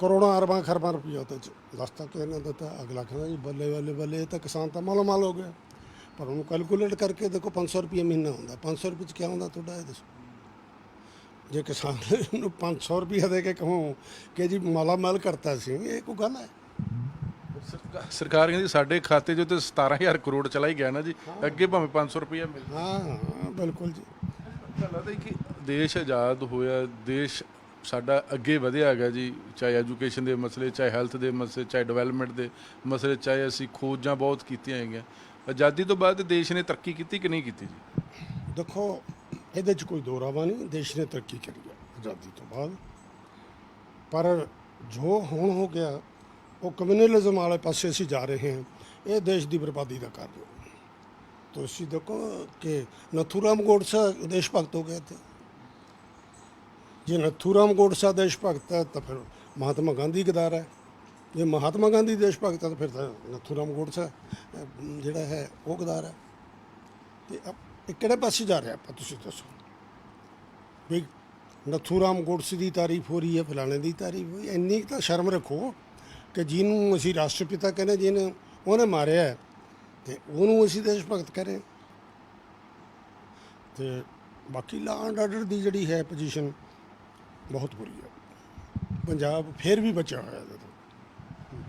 ਕਰੋੜਾਂ ਅਰਬਾਂ ਖਰਬਾਂ ਰੁਪਈਆ ਉਹਦੇ 'ਚ ਦੱਸਤਾ ਕਿ ਇਹਨਾਂ ਦਾ। ਤਾਂ ਅਗਲਾ ਕਹਿੰਦਾ ਜੀ ਬੱਲੇ ਇਹ ਤਾਂ ਕਿਸਾਨ ਤਾਂ ਮਾਲੋ ਮਾਲ ਹੋ ਗਿਆ। ਪਰ ਉਹਨੂੰ ਕੈਲਕੂਲੇਟ ਕਰਕੇ ਦੇਖੋ 500 ਰੁਪਏ ਮਹੀਨਾ ਹੁੰਦਾ। 500 ਰੁਪਏ 'ਚ ਕਿਆ ਹੁੰਦਾ ਤੁਹਾਡਾ? ਇਹ ਦੱਸੋ। ਜੇ ਕਿਸਾਨ ਨੂੰ 500 ਰੁਪਏ ਦੇ ਕੇ ਕਹੋ ਕਿ ਜੀ ਮਾਲਾ ਮਾਲ ਕਰਤਾ ਸੀ, ਇਹ ਕੋਈ ਗੱਲ ਹੈ?
ਸਰਕਾਰ ਕਹਿੰਦੀ ਸਾਡੇ ਖਾਤੇ 'ਚ ਤੇ 17,000 ਕਰੋੜ ਚਲਾ ਹੀ ਗਿਆ ਨਾ ਜੀ, ਅੱਗੇ ਭਾਵੇਂ 500 ਰੁਪਇਆ ਮਿਲੇ।
ਹਾਂ ਬਿਲਕੁਲ ਜੀ।
ਤਾਂ ਲੱਗਦਾ ਕਿ ਦੇਸ਼ ਆਜ਼ਾਦ ਹੋਇਆ, ਦੇਸ਼ ਸਾਡਾ ਅੱਗੇ ਵਧਿਆ ਹੈਗਾ ਜੀ, ਚਾਹੇ ਐਜੂਕੇਸ਼ਨ ਦੇ ਮਸਲੇ, ਚਾਹੇ ਹੈਲਥ ਦੇ ਮਸਲੇ, ਚਾਹੇ ਡਿਵੈਲਪਮੈਂਟ ਦੇ ਮਸਲੇ, ਚਾਹੇ ਅਸੀਂ ਖੋਜਾਂ ਬਹੁਤ ਕੀਤੀਆਂ ਹੈਗੀਆਂ। ਆਜ਼ਾਦੀ ਤੋਂ ਬਾਅਦ ਦੇਸ਼ ਨੇ ਤਰੱਕੀ ਕੀਤੀ ਕਿ ਨਹੀਂ ਕੀਤੀ ਜੀ?
ਦੇਖੋ ਇਹਦੇ 'ਚ ਕੋਈ ਦੋ ਰਾਵਾ ਨਹੀਂ, ਦੇਸ਼ ਨੇ ਤਰੱਕੀ ਕਰੀ ਹੈ ਆਜ਼ਾਦੀ ਤੋਂ ਬਾਅਦ। ਪਰ ਜੋ ਹੁਣ ਹੋ ਗਿਆ ਉਹ ਕਮਿਊਨਲਿਜ਼ਮ ਵਾਲੇ ਪਾਸੇ ਅਸੀਂ ਜਾ ਰਹੇ ਹਾਂ। ਇਹ ਦੇਸ਼ ਦੀ ਬਰਬਾਦੀ ਦਾ ਕਾਰਨ ਹੈ। ਤੁਸੀਂ ਦੇਖੋ ਕਿ ਨਥੂਰਾਮ ਗੋਡਸਾ ਦੇਸ਼ ਭਗਤ ਹੋ ਗਿਆ। ਜੇ ਨਥੂਰਾਮ ਗੋਡਸਾ ਦੇਸ਼ ਭਗਤ ਹੈ ਤਾਂ ਫਿਰ ਮਹਾਤਮਾ ਗਾਂਧੀ ਗਦਾਰ ਹੈ। ਜੇ ਮਹਾਤਮਾ ਗਾਂਧੀ ਦੇਸ਼ ਭਗਤ ਹੈ ਤਾਂ ਫਿਰ ਤਾਂ ਨਥੂਰਾਮ ਗੋਡਸਾ ਜਿਹੜਾ ਹੈ ਉਹ ਗਦਾਰ ਹੈ। ਤੇ ਇਹ ਕਿਹੜੇ ਪਾਸੇ ਜਾ ਰਿਹਾ ਆਪਾਂ? ਤੁਸੀਂ ਦੱਸੋ ਵੀ ਨਥੂਰਾਮ ਗੋਡਸੇ ਦੀ ਤਾਰੀਫ ਹੋ ਰਹੀ ਹੈ, ਫਲਾਣੇ ਦੀ ਤਾਰੀਫ ਹੋਈ। ਇੰਨੀ ਤਾਂ ਸ਼ਰਮ ਰੱਖੋ ਕਿ ਜਿਹਨੂੰ ਅਸੀਂ ਰਾਸ਼ਟਰਪਿਤਾ ਕਹਿੰਦੇ, ਜਿਹਨੇ ਉਹਨੇ ਮਾਰਿਆ ਤੇ ਉਹਨੂੰ ਅਸੀਂ ਦੇਸ਼ ਭਗਤ ਕਰੇ। ਤੇ ਬਾਕੀ ਲਾ ਐਂਡ ਆਰਡਰ ਦੀ ਜਿਹੜੀ ਹੈ ਪੋਜੀਸ਼ਨ ਬਹੁਤ ਬੁਰੀ ਹੈ। ਪੰਜਾਬ ਫਿਰ ਵੀ ਬਚਿਆ ਹੋਇਆ ਹੈ।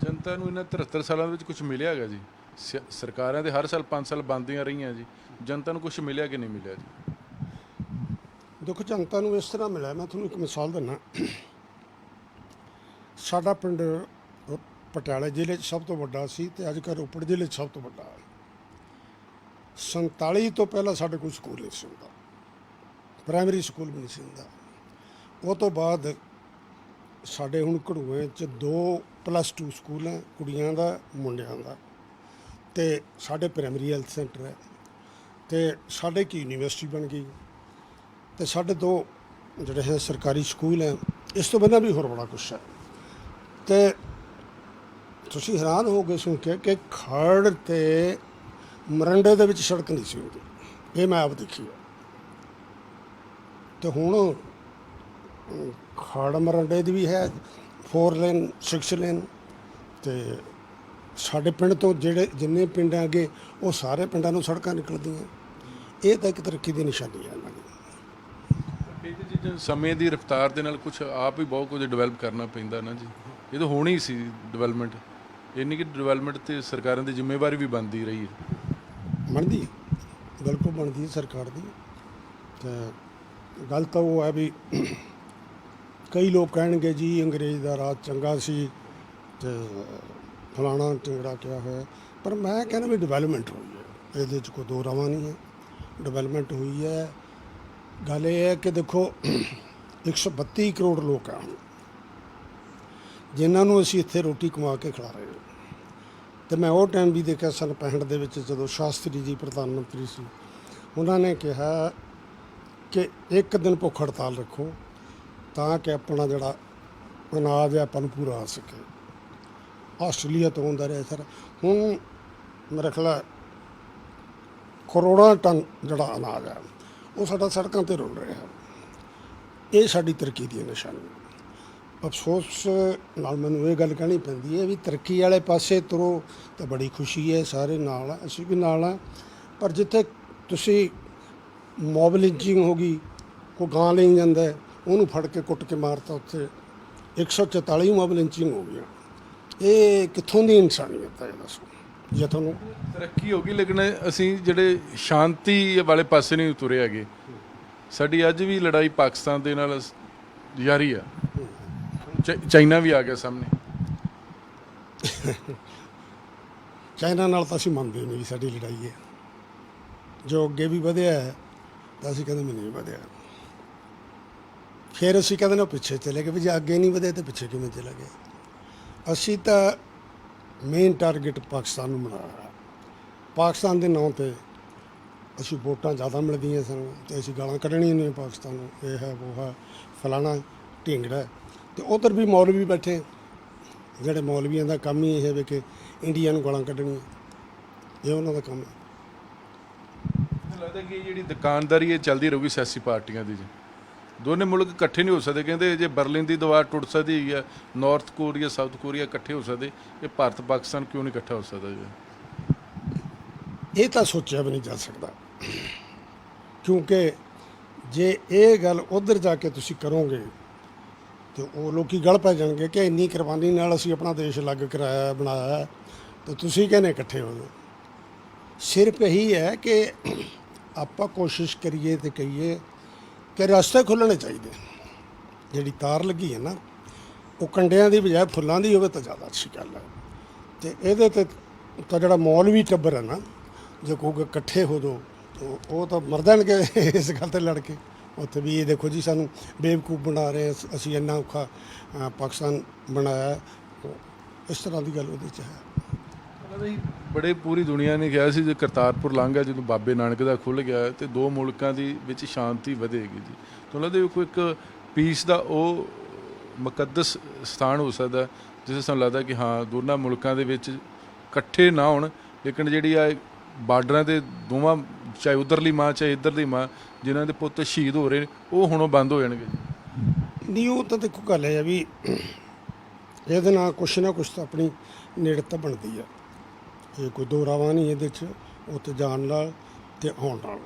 ਜਨਤਾ ਨੂੰ ਇਹਨਾਂ 73 ਸਾਲਾਂ ਵਿੱਚ ਕੁਝ ਮਿਲਿਆ ਹੈਗਾ ਜੀ? ਸਰਕਾਰਾਂ ਦੇ ਹਰ ਸਾਲ 5 ਸਾਲ ਬੰਦੀਆਂ ਰਹੀਆਂ ਜੀ, ਜਨਤਾ ਨੂੰ ਕੁਝ ਮਿਲਿਆ ਕਿ ਨਹੀਂ ਮਿਲਿਆ ਜੀ?
ਦੇਖੋ ਜਨਤਾ ਨੂੰ ਇਸ ਤਰ੍ਹਾਂ ਮਿਲਿਆ, ਮੈਂ ਤੁਹਾਨੂੰ ਇੱਕ ਮਿਸਾਲ ਦਿੰਦਾ। ਸਾਡਾ ਪਿੰਡ ਪਟਿਆਲੇ ਜ਼ਿਲ੍ਹੇ 'ਚ ਸਭ ਤੋਂ ਵੱਡਾ ਸੀ ਤੇ ਅੱਜ ਕੱਲ੍ਹ ਰੋਪੜ ਜ਼ਿਲ੍ਹੇ 'ਚ ਸਭ ਤੋਂ ਵੱਡਾ ਹੈ। 47 ਤੋਂ ਪਹਿਲਾਂ ਸਾਡੇ ਕੋਈ ਸਕੂਲ ਨਹੀਂ ਸੀ ਹੁੰਦਾ, ਪ੍ਰਾਇਮਰੀ ਸਕੂਲ ਵੀ ਨਹੀਂ ਸੀ ਹੁੰਦਾ। ਉਹ ਤੋਂ ਬਾਅਦ ਸਾਡੇ ਹੁਣ ਘੜੂਏ 'ਚ 2+2 ਸਕੂਲ ਹੈ, ਕੁੜੀਆਂ ਦਾ ਮੁੰਡਿਆਂ ਦਾ। ਤੇ ਸਾਡੇ ਪ੍ਰਾਇਮਰੀ ਹੈਲਥ ਸੈਂਟਰ ਹੈ ਤੇ ਸਾਡੇ ਕੀ ਯੂਨੀਵਰਸਿਟੀ ਬਣ ਗਈ ਤੇ ਸਾਡੇ 2 ਜਿਹੜੇ ਹੈ ਸਰਕਾਰੀ ਸਕੂਲ ਹੈ। ਇਸ ਤੋਂ ਬਿਨਾਂ ਵੀ ਹੋਰ ਬੜਾ ਕੁਛ ਹੈ। ਤੇ ਤੁਸੀਂ ਹੈਰਾਨ ਹੋ ਗਏ ਸੁਣ ਕੇ ਕਿ ਖੜ ਤੇ ਮਰੰਡੇ ਦੇ ਵਿੱਚ ਸੜਕ ਨਹੀਂ ਸੀ ਹੁੰਦੀ। ਇਹ ਮੈਂ ਆਪ ਦੇਖੀ ਹੈ। ਤੇ ਹੁਣ ਖੜ ਮਰੰਡੇ ਦੀ ਵੀ ਹੈ 4 ਲੇਨ 6 ਲੇਨ। ਤੇ ਸਾਡੇ ਪਿੰਡ ਤੋਂ ਜਿਹੜੇ ਜਿੰਨੇ ਪਿੰਡ ਅੱਗੇ ਉਹ ਸਾਰੇ ਪਿੰਡਾਂ ਨੂੰ ਸੜਕਾਂ ਨਿਕਲਦੀਆਂ। ਇਹ ਤਾਂ ਇੱਕ ਤਰੱਕੀ ਦੀ ਨਿਸ਼ਾਨੀ ਹੈ ਇਹਨਾਂ ਦੀ।
ਇਹ ਚੀਜ਼ਾਂ ਸਮੇਂ ਦੀ ਰਫ਼ਤਾਰ ਦੇ ਨਾਲ ਕੁਝ ਆਪ ਹੀ ਬਹੁਤ ਕੁਝ ਡਿਵੈਲਪ ਕਰਨਾ ਪੈਂਦਾ ਨਾ ਜੀ। ਇਹ ਤਾਂ ਹੋਣੀ ਸੀ ਡਿਵੈਲਪਮੈਂਟ, ਇੰਨੀ ਕਿ ਡਿਵੈਲਪਮੈਂਟ ਤੇ ਸਰਕਾਰਾਂ ਦੀ ਜ਼ਿੰਮੇਵਾਰੀ ਵੀ ਬਣਦੀ ਰਹੀ ਹੈ।
ਬਣਦੀ ਬਿਲਕੁਲ ਬਣਦੀ ਹੈ ਸਰਕਾਰ ਦੀ। ਤੇ ਗੱਲ ਤਾਂ ਉਹ ਹੈ ਵੀ ਕਈ ਲੋਕ ਕਹਿਣਗੇ ਜੀ ਅੰਗਰੇਜ਼ ਦਾ ਰਾਜ ਚੰਗਾ ਸੀ ਤੇ ਫਲਾਣਾ ਟਿੰਗੜਾ ਕਿਹਾ ਹੋਇਆ। ਪਰ ਮੈਂ ਕਹਿੰਦਾ ਵੀ ਡਿਵੈਲਪਮੈਂਟ ਹੋਈ ਹੈ, ਇਹਦੇ 'ਚ ਕੋਈ ਦੋ ਰਾਵਾਂ ਨਹੀਂ ਹੈ। ਡਿਵੈਲਪਮੈਂਟ ਹੋਈ ਹੈ। ਗੱਲ ਇਹ ਹੈ ਕਿ ਦੇਖੋ 132 ਕਰੋੜ ਲੋਕ ਆ ਜਿਨ੍ਹਾਂ ਨੂੰ ਅਸੀਂ ਇੱਥੇ ਰੋਟੀ ਕਮਾ ਕੇ ਖਿਲਾ ਰਹੇ ਹਾਂ। ਤੇ ਮੈਂ ਉਹ ਟਾਈਮ ਵੀ ਦੇਖਿਆ ਸਨ 65 ਦੇ ਵਿੱਚ ਜਦੋਂ ਸ਼ਾਸਤਰੀ ਜੀ ਪ੍ਰਧਾਨ ਮੰਤਰੀ ਸੀ, ਉਹਨਾਂ ਨੇ ਕਿਹਾ ਕਿ ਇੱਕ ਦਿਨ ਭੁੱਖ ਹੜਤਾਲ ਰੱਖੋ ਤਾਂ ਕਿ ਆਪਣਾ ਜਿਹੜਾ ਅਨਾਜ ਹੈ ਆਪਾਂ ਨੂੰ ਪੂਰਾ ਆ ਸਕੇ। ਆਸਟ੍ਰੇਲੀਆ ਤੋਂ ਆਉਂਦਾ ਰਿਹਾ ਸਰ। ਹੁਣ ਮੇਰੇ ਖਿਆਲ ਕਰੋੜਾਂ ਟਨ ਜਿਹੜਾ ਅਨਾਜ ਹੈ ਉਹ ਸਾਡਾ ਸੜਕਾਂ 'ਤੇ ਰੁਲ ਰਿਹਾ। ਇਹ ਸਾਡੀ ਤਰੱਕੀ ਦੀ ਨਿਸ਼ਾਨੀ। ਅਫਸੋਸ ਨਾਲ ਮੈਨੂੰ ਇਹ ਗੱਲ ਕਹਿਣੀ ਪੈਂਦੀ ਹੈ ਵੀ ਤਰੱਕੀ ਵਾਲੇ ਪਾਸੇ ਤੁਰੋ ਤਾਂ ਬੜੀ ਖੁਸ਼ੀ ਹੈ, ਸਾਰੇ ਨਾਲ ਆ, ਅਸੀਂ ਵੀ ਨਾਲ ਆ। ਪਰ ਜਿੱਥੇ ਤੁਸੀਂ ਮੌਬ ਲਿੰਚਿੰਗ ਹੋ ਗਈ, ਕੋਈ ਗਾਂ ਲਈ ਜਾਂਦਾ ਹੈ, ਉਹਨੂੰ ਫੜ ਕੇ ਕੁੱਟ ਕੇ ਮਾਰਤਾ, ਉੱਥੇ 144 ਮੌਬ ਲਿੰਚਿੰਗ ਹੋ ਗਈਆਂ। ਇਹ ਕਿੱਥੋਂ ਦੀ ਇਨਸਾਨੀਅਤ ਹੈ ਇਹ ਦੱਸੋ ਜੇ ਤੁਹਾਨੂੰ।
ਤਰੱਕੀ ਹੋ ਗਈ ਲੇਕਿਨ ਅਸੀਂ ਜਿਹੜੇ ਸ਼ਾਂਤੀ ਵਾਲੇ ਪਾਸੇ ਨਹੀਂ ਤੁਰੇ ਹੈਗੇ। ਸਾਡੀ ਅੱਜ ਵੀ ਲੜਾਈ ਪਾਕਿਸਤਾਨ ਦੇ ਨਾਲ ਜਾਰੀ ਆ। ਚਾਈਨਾ ਵੀ ਆ ਗਿਆ ਸਾਹਮਣੇ।
ਚਾਈਨਾ ਨਾਲ ਤਾਂ ਅਸੀਂ ਮੰਨਦੇ ਨਹੀਂ ਵੀ ਸਾਡੀ ਲੜਾਈ ਹੈ। ਜੋ ਅੱਗੇ ਵੀ ਵਧਿਆ ਹੈ ਤਾਂ ਅਸੀਂ ਕਹਿੰਦੇ ਨਹੀਂ ਵਧਿਆ। ਫਿਰ ਅਸੀਂ ਕਹਿੰਦੇ ਨਾ ਪਿੱਛੇ ਚਲੇ ਗਏ ਵੀ ਜੇ ਅੱਗੇ ਨਹੀਂ ਵਧਿਆ ਤਾਂ ਪਿੱਛੇ ਕਿਵੇਂ ਚਲੇ ਗਏ। ਅਸੀਂ ਤਾਂ ਮੇਨ ਟਾਰਗੇਟ ਪਾਕਿਸਤਾਨ ਨੂੰ ਬਣਾਇਆ। ਪਾਕਿਸਤਾਨ ਦੇ ਨਾਂ 'ਤੇ ਅਸੀਂ ਵੋਟਾਂ ਜ਼ਿਆਦਾ ਮਿਲਦੀਆਂ ਸਾਨੂੰ ਅਤੇ ਅਸੀਂ ਗਾਲਾਂ ਕੱਢਣੀਆਂ ਨੇ ਪਾਕਿਸਤਾਨ ਨੂੰ, ਇਹ ਹੈ ਉਹ ਹੈ ਫਲਾਣਾ ਢੀਂਗੜਾ। ਅਤੇ ਉੱਧਰ ਵੀ ਮੌਲਵੀ ਬੈਠੇ, ਜਿਹੜੇ ਮੌਲਵੀਆਂ ਦਾ ਕੰਮ ਹੀ ਇਹ ਵੇ ਕਿ ਇੰਡੀਆ ਨੂੰ ਗਾਲਾਂ ਕੱਢਣੀਆਂ, ਇਹ ਉਹਨਾਂ ਦਾ ਕੰਮ ਹੈ।
ਮੈਨੂੰ ਲੱਗਦਾ ਕਿ ਜਿਹੜੀ ਦੁਕਾਨਦਾਰੀ ਇਹ ਚੱਲਦੀ ਰਹੂਗੀ ਸਿਆਸੀ ਪਾਰਟੀਆਂ ਦੀ ਜੀ। ਦੋਨੇ ਮੁਲਕ ਇਕੱਠੇ ਨਹੀਂ ਹੋ ਸਕਦੇ। ਕਹਿੰਦੇ ਜੇ ਬਰਲਿਨ ਦੀ ਦੀਵਾਰ ਟੁੱਟ ਸਕਦੀ ਹੈਗੀ ਆ, ਨਾਰਥ ਕੋਰੀਆ ਸਾਊਥ ਕੋਰੀਆ ਇਕੱਠੇ ਹੋ ਸਕਦੇ, ਇਹ ਭਾਰਤ ਪਾਕਿਸਤਾਨ ਕਿਉਂ ਨਹੀਂ ਇਕੱਠਾ ਹੋ ਸਕਦਾ ਜੀ?
ਇਹ ਤਾਂ ਸੋਚਿਆ ਵੀ ਨਹੀਂ ਜਾ ਸਕਦਾ, ਕਿਉਂਕਿ ਜੇ ਇਹ ਗੱਲ ਉੱਧਰ ਜਾ ਕੇ ਤੁਸੀਂ ਕਰੋਗੇ ਤੇ ਉਹ ਲੋਕੀ ਗਲ ਪੈ ਜਾਣਗੇ ਕਿ ਇੰਨੀ ਕੁਰਬਾਨੀ ਨਾਲ ਅਸੀਂ ਆਪਣਾ ਦੇਸ਼ ਅਲੱਗ ਕਰਾਇਆ ਬਣਾਇਆ ਤੇ ਤੁਸੀਂ ਕਹਿੰਦੇ ਇਕੱਠੇ ਹੋ ਜਾਓ। ਸਿਰਫ ਇਹੀ ਹੈ ਕਿ ਆਪਾਂ ਕੋਸ਼ਿਸ਼ ਕਰੀਏ ਤੇ ਕਹੀਏ ਕਿ ਰਸਤੇ ਖੁੱਲ੍ਹਣੇ ਚਾਹੀਦੇ। ਜਿਹੜੀ ਤਾਰ ਲੱਗੀ ਹੈ ਨਾ ਉਹ ਕੰਡਿਆਂ ਦੀ ਬਜਾਏ ਫੁੱਲਾਂ ਦੀ ਹੋਵੇ ਤਾਂ ਜ਼ਿਆਦਾ ਅੱਛੀ ਗੱਲ ਹੈ। ਅਤੇ ਇਹਦੇ 'ਤੇ ਤਾਂ ਜਿਹੜਾ ਮੌਲਵੀ ਟੱਬਰ ਹੈ ਨਾ, ਜੇ ਕਹੋਗੇ ਇਕੱਠੇ ਹੋ ਜਾਓ ਉਹ ਤਾਂ ਮਰ ਜਾਣਗੇ ਇਸ ਗੱਲ 'ਤੇ ਲੜ ਕੇ। ਉੱਥੇ ਵੀ ਇਹ ਦੇਖੋ ਜੀ ਸਾਨੂੰ ਬੇਵਕੂਫ ਬਣਾ ਰਹੇ, ਅਸੀਂ ਇੰਨਾ ਔਖਾ ਪਾਕਿਸਤਾਨ ਬਣਾਇਆ, ਇਸ ਤਰ੍ਹਾਂ ਦੀ ਗੱਲ ਉਹਦੇ 'ਚ ਹੈ।
ਬੜੇ ਪੂਰੀ ਦੁਨੀਆ ਨੇ ਕਿਹਾ ਸੀ ਜੇ ਕਰਤਾਰਪੁਰ ਲਾਂਘਾ ਜਦੋਂ ਬਾਬੇ ਨਾਨਕ ਦਾ ਖੁੱਲ੍ਹ ਗਿਆ ਤੇ ਦੋ ਮੁਲਕਾਂ ਦੀ ਵਿੱਚ ਸ਼ਾਂਤੀ ਵਧੇਗੀ ਜੀ। ਤੁਹਾਨੂੰ ਲੱਗਦਾ ਕੋਈ ਇੱਕ ਪੀਸ ਦਾ ਉਹ ਮੁਕੱਦਸ ਸਥਾਨ ਹੋ ਸਕਦਾ ਜਿਸ ਸਾਨੂੰ ਲੱਗਦਾ ਕਿ ਹਾਂ ਦੋਨਾਂ ਮੁਲਕਾਂ ਦੇ ਵਿੱਚ ਇਕੱਠੇ ਨਾ ਹੋਣ ਲੇਕਿਨ ਜਿਹੜੀ ਆ ਬਾਰਡਰਾਂ ਦੇ ਦੋਵਾਂ, ਚਾਹੇ ਉੱਧਰਲੀ ਮਾਂ ਚਾਹੇ ਇੱਧਰਲੀ ਮਾਂ, ਜਿਨ੍ਹਾਂ ਦੇ ਪੁੱਤ ਸ਼ਹੀਦ ਹੋ ਰਹੇ ਨੇ ਉਹ ਹੁਣੋਂ ਬੰਦ ਹੋ ਜਾਣਗੇ ਜੀ?
ਨਹੀਂ, ਉਹ ਤਾਂ ਦੇਖੋ ਗੱਲ ਹੈ ਵੀ ਇਹਦੇ ਨਾਲ ਕੁਛ ਨਾ ਕੁਛ ਤਾਂ ਆਪਣੀ ਨੇੜਤਾ ਬਣਦੀ ਆ। ਇਹ ਕੋਈ ਦੋ ਰਾਵਾਂ ਨਹੀਂ ਇਹਦੇ 'ਚ, ਉੱਥੇ ਜਾਣ ਨਾਲ ਅਤੇ ਆਉਣ ਨਾਲ।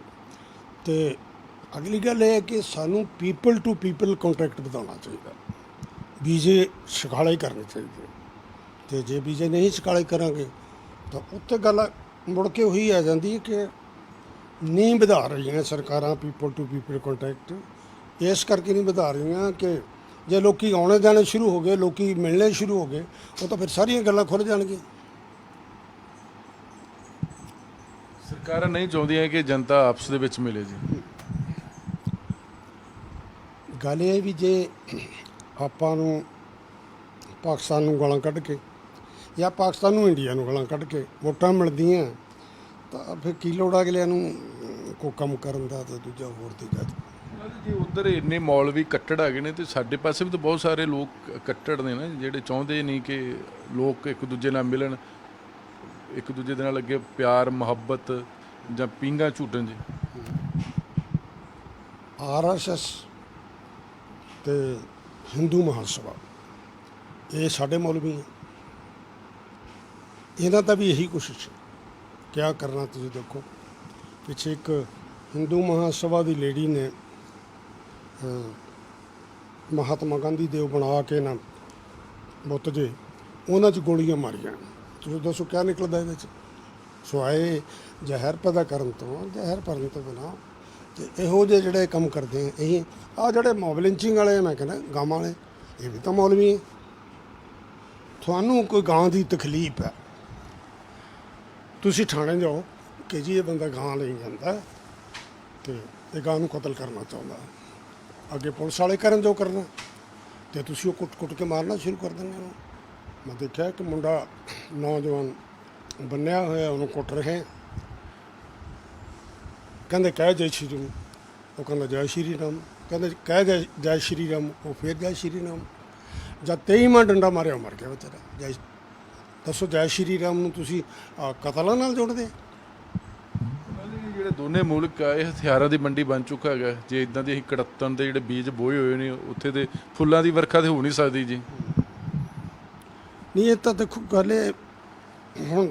ਅਤੇ ਅਗਲੀ ਗੱਲ ਇਹ ਹੈ ਕਿ ਸਾਨੂੰ ਪੀਪਲ ਟੂ ਪੀਪਲ ਕੰਟੈਕਟ ਵਧਾਉਣਾ ਚਾਹੀਦਾ। ਵੀਜ਼ੇ ਸਖਾਲੇ ਕਰਨੇ ਚਾਹੀਦੇ, ਅਤੇ ਜੇ ਵੀਜ਼ੇ ਨਹੀਂ ਸਖਾਲੇ ਕਰਾਂਗੇ ਤਾਂ ਉੱਥੇ ਗੱਲ ਮੁੜ ਕੇ ਉਹੀ ਆ ਜਾਂਦੀ ਹੈ ਕਿ ਨਹੀਂ ਵਧਾ ਰਹੀਆਂ ਸਰਕਾਰਾਂ ਪੀਪਲ ਟੂ ਪੀਪਲ ਕੰਟੈਕਟ। ਇਸ ਕਰਕੇ ਨਹੀਂ ਵਧਾ ਰਹੀਆਂ ਕਿ ਜੇ ਲੋਕ ਆਉਣੇ ਜਾਣੇ ਸ਼ੁਰੂ ਹੋ ਗਏ, ਲੋਕ ਮਿਲਣੇ ਸ਼ੁਰੂ ਹੋ ਗਏ, ਉਹ ਤਾਂ ਫਿਰ ਸਾਰੀਆਂ ਗੱਲਾਂ ਖੁੱਲ੍ਹ ਜਾਣਗੀਆਂ।
ਸਰਕਾਰਾਂ ਨਹੀਂ ਚਾਹੁੰਦੀਆਂ ਕਿ ਜਨਤਾ ਆਪਸ ਦੇ ਵਿੱਚ ਮਿਲੇ ਜੀ।
ਗੱਲ ਇਹ ਵੀ ਜੇ ਆਪਾਂ ਨੂੰ ਪਾਕਿਸਤਾਨ ਨੂੰ ਗਾਲਾਂ ਕੱਢ ਕੇ ਜਾਂ ਪਾਕਿਸਤਾਨ ਨੂੰ ਇੰਡੀਆ ਨੂੰ ਗਾਲਾਂ ਕੱਢ ਕੇ ਵੋਟਾਂ ਮਿਲਦੀਆਂ ਤਾਂ ਫਿਰ ਕੀ ਲੋੜ ਅਗਲਿਆਂ ਨੂੰ ਕੋਈ ਕੰਮ ਕਰਨ ਦਾ ਤੇ ਦੂਜਾ ਹੋਰ ਤੀਜਾ।
ਜੇ ਉੱਧਰ ਇੰਨੇ ਮੌਲਵੀ ਕੱਟੜ ਹੈਗੇ ਨੇ ਤੇ ਸਾਡੇ ਪਾਸੇ ਵੀ ਤਾਂ ਬਹੁਤ ਸਾਰੇ ਲੋਕ ਕੱਟੜ ਨੇ ਨਾ, ਜਿਹੜੇ ਚਾਹੁੰਦੇ ਨਹੀਂ ਕਿ ਲੋਕ ਇੱਕ ਦੂਜੇ ਨਾਲ ਮਿਲਣ, ਇੱਕ ਦੂਜੇ ਦੇ ਨਾਲ ਅੱਗੇ ਪਿਆਰ ਮੁਹੱਬਤ ਜਾਂ ਪੀਂਘਾਂ ਝੂਟਣ ਜੀ।
RSS ਤੇ ਹਿੰਦੂ ਮਹਾਸਭਾ ਇਹ ਸਾਡੇ ਮੌਲਵੀ ਹੈ, ਇਹਨਾਂ ਦਾ ਵੀ ਇਹੀ ਕੋਸ਼ਿਸ਼ ਹੈ। ਕਿਆ ਕਰਨਾ ਤੁਸੀਂ ਦੇਖੋ, ਪਿੱਛੇ ਇੱਕ ਹਿੰਦੂ ਮਹਾਸਭਾ ਦੀ ਲੇਡੀ ਨੇ ਮਹਾਤਮਾ ਗਾਂਧੀ ਦੇ ਉਹ ਬਣਾ ਕੇ ਨਾ ਬੁੱਤ ਜੇ ਉਹਨਾਂ 'ਚ ਗੋਲੀਆਂ ਮਾਰੀਆਂ। ਤੁਸੀਂ ਦੱਸੋ ਕਿਆ ਨਿਕਲਦਾ ਇਹਦੇ 'ਚ? ਸਵਾਏ ਜ਼ਹਿਰ ਪੈਦਾ ਕਰਨ ਤੋਂ, ਜ਼ਹਿਰ ਭਰਨ ਤੋਂ ਬਿਨਾਂ। ਅਤੇ ਇਹੋ ਜਿਹੇ ਜਿਹੜੇ ਕੰਮ ਕਰਦੇ ਆ ਇਹ ਆਹ ਜਿਹੜੇ ਮੌਬ ਲਿੰਚਿੰਗ ਵਾਲੇ, ਮੈਂ ਕਹਿੰਦਾ ਗਾਵਾਂ ਵਾਲੇ, ਇਹ ਵੀ ਤਾਂ ਮੌਲਵੀ ਹੈ। ਤੁਹਾਨੂੰ ਕੋਈ ਗਾਂ ਦੀ ਤਕਲੀਫ ਹੈ, ਤੁਸੀਂ ਥਾਣੇ ਜਾਓ ਕਿ ਜੀ ਇਹ ਬੰਦਾ ਗਾਂ ਲਈ ਜਾਂਦਾ ਅਤੇ ਇਹ ਗਾਂ ਨੂੰ ਕਤਲ ਕਰਨਾ ਚਾਹੁੰਦਾ। ਅੱਗੇ ਪੁਲਿਸ ਵਾਲੇ ਕਰਨ ਜੋ ਕਰਨਾ, ਅਤੇ ਤੁਸੀਂ ਉਹ ਕੁੱਟ ਕੇ ਮਾਰਨਾ ਸ਼ੁਰੂ ਕਰ ਦਿੰਦੇ ਹੋ। ਮੈਂ ਦੇਖਿਆ ਕਿ ਮੁੰਡਾ ਨੌਜਵਾਨ ਬੰਨਿਆ ਹੋਇਆ ਉਹਨੂੰ ਕੁੱਟ ਰਹੇ, ਕਹਿੰਦੇ ਕਹਿ ਜੈ ਸ਼੍ਰੀ ਨੂੰ, ਉਹ ਕਹਿੰਦਾ ਜੈ ਸ਼੍ਰੀ ਰਾਮ, ਕਹਿੰਦੇ ਕਹਿ ਜੈ ਸ਼੍ਰੀ ਰਾਮ, ਉਹ ਫਿਰ ਜੈ ਸ਼੍ਰੀ ਰਾਮ। ਜਦ 23ਵਾਂ ਡੰਡਾ ਮਾਰਿਆ ਮਰ ਗਿਆ ਵਿਚਾਰਾ। ਜੈ ਦੱਸੋ, ਜੈ ਸ਼੍ਰੀ ਰਾਮ ਨੂੰ ਤੁਸੀਂ ਕਤਲਾਂ ਨਾਲ ਜੋੜਦੇ?
ਜਿਹੜੇ ਦੋਨੇ ਮੁਲਕ ਆ ਇਹ ਹਥਿਆਰਾਂ ਦੀ ਮੰਡੀ ਬਣ ਚੁੱਕਾ ਹੈਗਾ। ਜੇ ਇਦਾਂ ਦੀ ਅਸੀਂ ਕੜੱਤਣ ਦੇ ਜਿਹੜੇ ਬੀਜ ਬੋਏ ਹੋਏ ਨੇ, ਉੱਥੇ ਦੇ ਫੁੱਲਾਂ ਦੀ ਵਰਖਾ ਤੇ ਹੋ ਨਹੀਂ ਸਕਦੀ ਜੀ।
ਨਹੀਂ, ਇਹ ਤਾਂ ਦੇਖੋ ਗੱਲ ਇਹ ਹੁਣ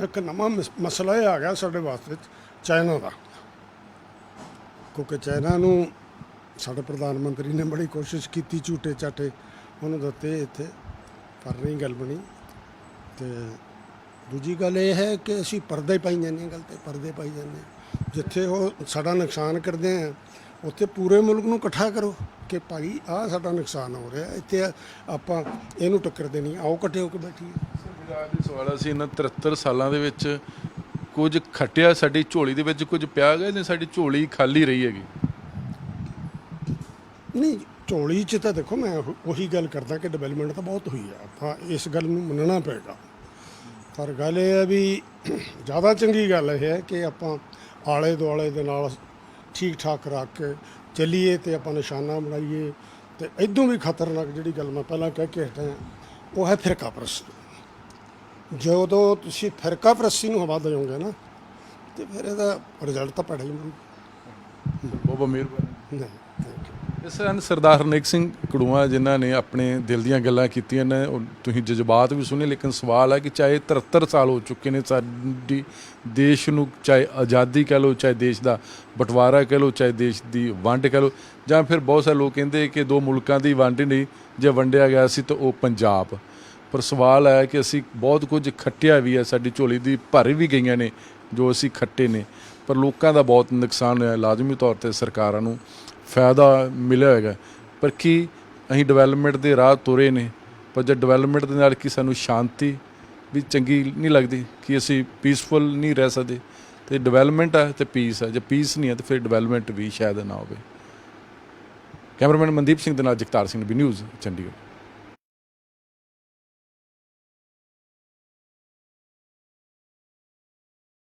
ਇੱਕ ਨਵਾਂ ਮਸਲਾ ਇਹ ਆ ਗਿਆ ਸਾਡੇ ਵਾਸਤੇ, ਚਾਈਨਾ ਦਾ। ਕਿਉਂਕਿ ਚਾਈਨਾ ਨੂੰ ਸਾਡੇ ਪ੍ਰਧਾਨ ਮੰਤਰੀ ਨੇ ਬੜੀ ਕੋਸ਼ਿਸ਼ ਕੀਤੀ, ਝੂਟੇ ਚਾਟੇ ਉਹਨੂੰ ਦਿੱਤੇ ਇੱਥੇ, ਪਰ ਨਹੀਂ ਗੱਲ ਬਣੀ। ਅਤੇ ਦੂਜੀ ਗੱਲ ਇਹ ਹੈ ਕਿ ਅਸੀਂ ਪਰਦੇ ਪਾਈ ਜਾਂਦੇ ਹਾਂ, ਗੱਲ 'ਤੇ ਪਰਦੇ ਪਾਈ ਜਾਂਦੇ ਹਾਂ। ਜਿੱਥੇ ਉਹ ਸਾਡਾ ਨੁਕਸਾਨ ਕਰਦੇ ਆ, ਉੱਥੇ ਪੂਰੇ ਮੁਲਕ ਨੂੰ ਇਕੱਠਾ ਕਰੋ ਕਿ ਭਾਈ ਆਹ ਸਾਡਾ ਨੁਕਸਾਨ ਹੋ ਰਿਹਾ, ਇੱਥੇ ਆਪਾਂ ਇਹਨੂੰ ਟੱਕਰਦੇ ਨਹੀਂ, ਆਓ ਇਕੱਠੇ ਹੋ ਕੇ ਬੈਠੀਏ।
ਮੇਰਾ ਅੱਜ ਸਵਾਲ ਸੀ, ਇਹਨਾਂ 73 ਸਾਲਾਂ ਦੇ ਵਿੱਚ ਕੁਝ ਖੱਟਿਆ ਸਾਡੀ ਝੋਲੀ ਦੇ ਵਿੱਚ, ਕੁਝ ਪਿਆ ਗਿਆ ਜਾਂ ਸਾਡੀ ਝੋਲੀ ਖਾਲੀ ਰਹੀ ਹੈਗੀ?
ਨਹੀਂ, ਝੋਲੀ 'ਚ ਤਾਂ ਦੇਖੋ ਮੈਂ ਉਹੀ ਗੱਲ ਕਰਦਾ ਕਿ ਡਿਵੈਲਪਮੈਂਟ ਤਾਂ ਬਹੁਤ ਹੋਈ ਆ, ਆਪਾਂ ਇਸ ਗੱਲ ਨੂੰ ਮੰਨਣਾ ਪਏਗਾ। ਪਰ ਗੱਲ ਇਹ ਹੈ ਵੀ ਜ਼ਿਆਦਾ ਚੰਗੀ ਗੱਲ ਇਹ ਹੈ ਕਿ ਆਪਾਂ ਆਲੇ ਦੁਆਲੇ ਦੇ ਨਾਲ ਠੀਕ ਠਾਕ ਰੱਖ ਕੇ ਚੱਲੀਏ ਅਤੇ ਆਪਾਂ ਨਿਸ਼ਾਨਾ ਬਣਾਈਏ। ਅਤੇ ਇੱਦੋਂ ਵੀ ਖਤਰਨਾਕ ਜਿਹੜੀ ਗੱਲ ਮੈਂ ਪਹਿਲਾਂ ਕਹਿ ਕੇ ਹਟਿਆ, ਉਹ ਹੈ ਫਿਰਕਾ ਪ੍ਰਸਤੀ। ਜਦੋਂ ਤੁਸੀਂ ਫਿਰਕਾ ਪ੍ਰਸਤੀ ਨੂੰ ਹਵਾ ਦਿਓਗੇ ਨਾ, ਅਤੇ ਫਿਰ ਇਹਦਾ ਰਿਜ਼ਲਟ ਤਾਂ ਭੈੜਾ ਹੀ ਮਿਲੂਗਾ।
ਬਹੁਤ ਬਹੁਤ ਮਿਹਰਬਾਨੀ।
ਨਹੀਂ, ਥੈਂਕ ਯੂ।
ਇਸ ਤਰ੍ਹਾਂ ਸਰਦਾਰ ਹਰਨੇਕ ਸਿੰਘ ਕੜੂਆ ਜਿਨ੍ਹਾਂ ਨੇ ਆਪਣੇ ਦਿਲ ਦੀਆਂ ਗੱਲਾਂ ਕੀਤੀਆਂ ਨੇ, ਉਹ ਤੁਸੀਂ ਜਜ਼ਬਾਤ ਵੀ ਸੁਣੇ। ਲੇਕਿਨ ਸਵਾਲ ਹੈ ਕਿ ਚਾਹੇ 73 ਸਾਲ ਹੋ ਚੁੱਕੇ ਨੇ ਸਾਡੀ ਦੇਸ਼ ਨੂੰ, ਚਾਹੇ ਆਜ਼ਾਦੀ ਕਹਿ ਲਓ, ਚਾਹੇ ਦੇਸ਼ ਦਾ ਬਟਵਾਰਾ ਕਹਿ ਲਓ, ਚਾਹੇ ਦੇਸ਼ ਦੀ ਵੰਡ ਕਹਿ ਲਓ, ਜਾਂ ਫਿਰ ਬਹੁਤ ਸਾਰੇ ਲੋਕ ਕਹਿੰਦੇ ਕਿ ਦੋ ਮੁਲਕਾਂ ਦੀ ਵੰਡ ਨਹੀਂ, ਜੇ ਵੰਡਿਆ ਗਿਆ ਸੀ ਤਾਂ ਉਹ ਪੰਜਾਬ। ਪਰ ਸਵਾਲ ਹੈ ਕਿ ਅਸੀਂ ਬਹੁਤ ਕੁਝ ਖੱਟਿਆ ਵੀ ਹੈ, ਸਾਡੀ ਝੋਲੀ ਦੀ ਭਰ ਵੀ ਗਈਆਂ ਨੇ ਜੋ ਅਸੀਂ ਖੱਟੇ ਨੇ, ਪਰ ਲੋਕਾਂ ਦਾ ਬਹੁਤ ਨੁਕਸਾਨ ਹੋਇਆ। ਲਾਜ਼ਮੀ ਤੌਰ 'ਤੇ ਸਰਕਾਰਾਂ ਨੂੰ ਫਾਇਦਾ ਮਿਲਿਆ ਹੋਏਗਾ, ਪਰ ਕੀ ਅਸੀਂ ਡਿਵੈਲਪਮੈਂਟ ਦੇ ਰਾਹ ਤੁਰੇ ਨੇ? ਪਰ ਜੇ ਡਿਵੈਲਪਮੈਂਟ ਦੇ ਨਾਲ ਕੀ ਸਾਨੂੰ ਸ਼ਾਂਤੀ ਵੀ ਚੰਗੀ ਨਹੀਂ ਲੱਗਦੀ, ਕਿ ਅਸੀਂ ਪੀਸਫੁਲ ਨਹੀਂ ਰਹਿ ਸਕਦੇ? ਅਤੇ ਡਿਵੈਲਪਮੈਂਟ ਹੈ ਅਤੇ ਪੀਸ ਹੈ, ਜੇ ਪੀਸ ਨਹੀਂ ਹੈ ਤਾਂ ਫਿਰ ਡਿਵੈਲਪਮੈਂਟ ਵੀ ਸ਼ਾਇਦ ਨਾ ਹੋਵੇ। ਕੈਮਰਾਮੈਨ ਮਨਦੀਪ ਸਿੰਘ ਦੇ ਨਾਲ ਜਗਤਾਰ ਸਿੰਘ, ਵੀ ਨਿਊਜ਼, ਚੰਡੀਗੜ੍ਹ।